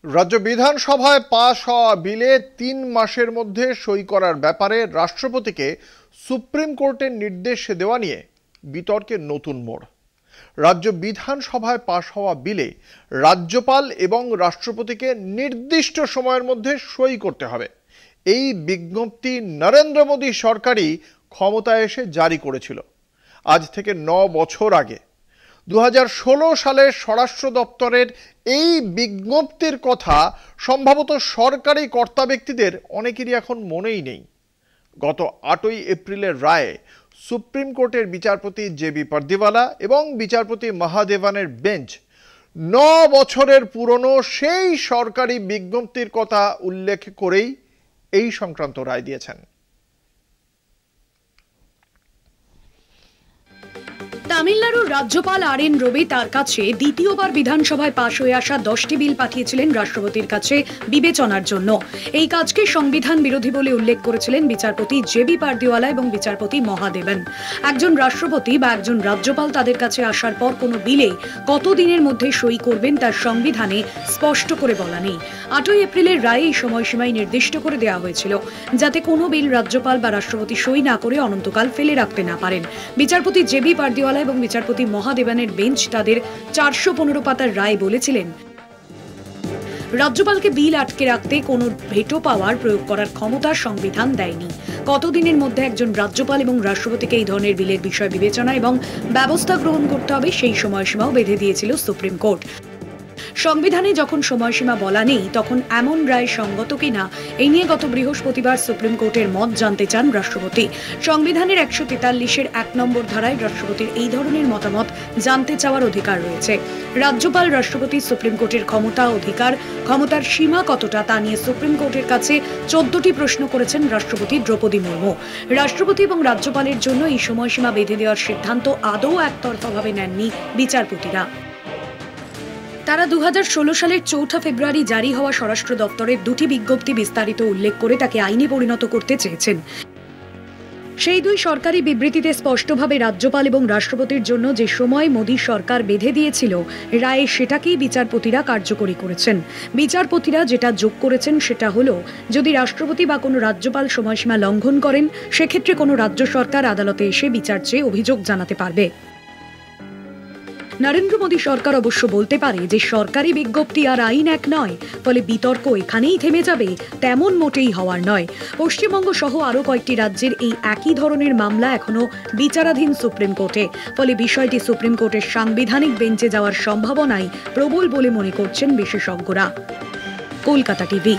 রাজ্য বিধানসভায় পাশ হওয়া বিলে ৩ মাসের মধ্যে সই করার ব্যাপারে রাষ্ট্রপতিকে সুপ্রিম কোর্টের নির্দেশ দেওয়া নিয়ে বিতর্কের নতুন মোড়। রাজ্য বিধানসভায় পাশ হওয়া বিলে রাজ্যপাল এবং রাষ্ট্রপতিকে নির্দিষ্ট সময়ের মধ্যে সই করতে হবে। এই বিজ্ঞপ্তি নরেন্দ্র মোদী সরকারই ক্ষমতায় এসে জারি করেছিল আজ থেকে ৯ বছর আগে। ২০১৬ সালে স্বরাষ্ট্র দপ্তরের এই বিজ্ঞপ্তির কথা সম্ভবত সরকারি কর্তা ব্যক্তিদের অনেকেরই এখন মনেই নেই। গত ৮ই এপ্রিলের রায়ে সুপ্রিম কোর্টের বিচারপতি জে.বি. পারদিওয়ালা এবং বিচারপতি মহাদেবানের বেঞ্চ ৯ বছরের পুরনো সেই সরকারি বিজ্ঞপ্তির কথা উল্লেখ করেই এই সংক্রান্ত রায় দিয়েছেন। তামিলনাড়ুর রাজ্যপাল আর.এন. রবি তার কাছে দ্বিতীয়বার বিধানসভায় পাশ হয়ে আসা 10টি বিল পাঠিয়েছিলেন রাষ্ট্রপতির কাছে বিবেচনার জন্য। এই কাজকে সংবিধান বিরোধী বলে উল্লেখ করেছিলেন বিচারপতি জে.বি. পারদিওয়ালা এবং বিচারপতি মহাদেবন। একজন রাষ্ট্রপতি বা একজন রাজ্যপাল তাদের কাছে আসার পর কোনো বিলে কত দিনের মধ্যে সই করবেন তার সংবিধানে স্পষ্ট করে বলা নেই। ৮ই এপ্রিলের রায়ে এই সময়সীমায় নির্দিষ্ট করে দেওয়া হয়েছিল, যাতে কোনো বিল রাজ্যপাল বা রাষ্ট্রপতি সই না করে অনন্তকাল ফেলে রাখতে না পারেন। বিচারপতি জে.বি. পারদিওয়ালা এবং বিচারপতি মহাদেবানের বেঞ্চ তাদের 415 পাতার রায় বলেছিলেন, রাজ্যপালকে বিল আটকে রাখতে কোনো ভেটো পাওয়ার প্রয়োগ করার ক্ষমতা সংবিধান দেয়নি। কতদিনের মধ্যে একজন রাজ্যপাল এবং রাষ্ট্রপতিকে এই ধরনের বিলের বিষয় বিবেচনা এবং ব্যবস্থা গ্রহণ করতে হবে সেই সময়সীমাও বেঁধে দিয়েছিল সুপ্রিম কোর্ট। সংবিধানে যখন সময়সীমা বলা নেই তখন এমন রায় সঙ্গত কিনা এই নিয়ে গত বৃহস্পতিবার সুপ্রিম কোর্টের মত জানতে চান রাষ্ট্রপতি। সংবিধানের 143-এর 1 নম্বর ধারায় রাষ্ট্রপতির এই ধরনের মতামত জানতে চাওয়ার অধিকার রয়েছে। রাজ্যপাল, রাষ্ট্রপতি, সুপ্রিম কোর্টের ক্ষমতা, অধিকার, ক্ষমতার সীমা কতটা তা নিয়ে সুপ্রিম কোর্টের কাছে 14টি প্রশ্ন করেছেন রাষ্ট্রপতি দ্রৌপদী মুর্মু। রাষ্ট্রপতি এবং রাজ্যপালের জন্য এই সময়সীমা বেঁধে দেওয়ার সিদ্ধান্ত আদৌ একতরফাভাবে নেননি বিচারপতিরা। তারা 2016 সালের 4 ফেব্রুয়ারি জারি হওয়া স্বরাষ্ট্র দপ্তরের 2টি বিজ্ঞপ্তি বিস্তারিত উল্লেখ করে তাকে আইনে পরিণত করতে চেয়েছেন। সেই 2 সরকারি বিবৃতিতে স্পষ্টভাবে রাজ্যপাল এবং রাষ্ট্রপতির জন্য যে সময় মোদী সরকার বেঁধে দিয়েছিল রায়ে সেটাকেই বিচারপতিরা কার্যকরী করেছেন। বিচারপতিরা যেটা যোগ করেছেন সেটা হলো, যদি রাষ্ট্রপতি বা কোনো রাজ্যপাল সময়সীমা লঙ্ঘন করেন সেক্ষেত্রে কোনো রাজ্য সরকার আদালতে এসে বিচার চেয়ে অভিযোগ জানাতে পারবে। নরেন্দ্র মোদী সরকার অবশ্য বলতে পারে যে সরকারি বিজ্ঞপ্তি আর আইন এক নয়, ফলে বিতর্ক এখানেই থেমে যাবে তেমন মোটেই হওয়ার নয়। পশ্চিমবঙ্গ সহ আরও কয়েকটি রাজ্যের এই একই ধরনের মামলা এখনো বিচারাধীন সুপ্রিম কোর্টে, ফলে বিষয়টি সুপ্রিম কোর্টের সাংবিধানিক বেঞ্চে যাওয়ার সম্ভাবনাই প্রবল বলে মনে করছেন বিশেষজ্ঞরা। কলকাতা টিভি।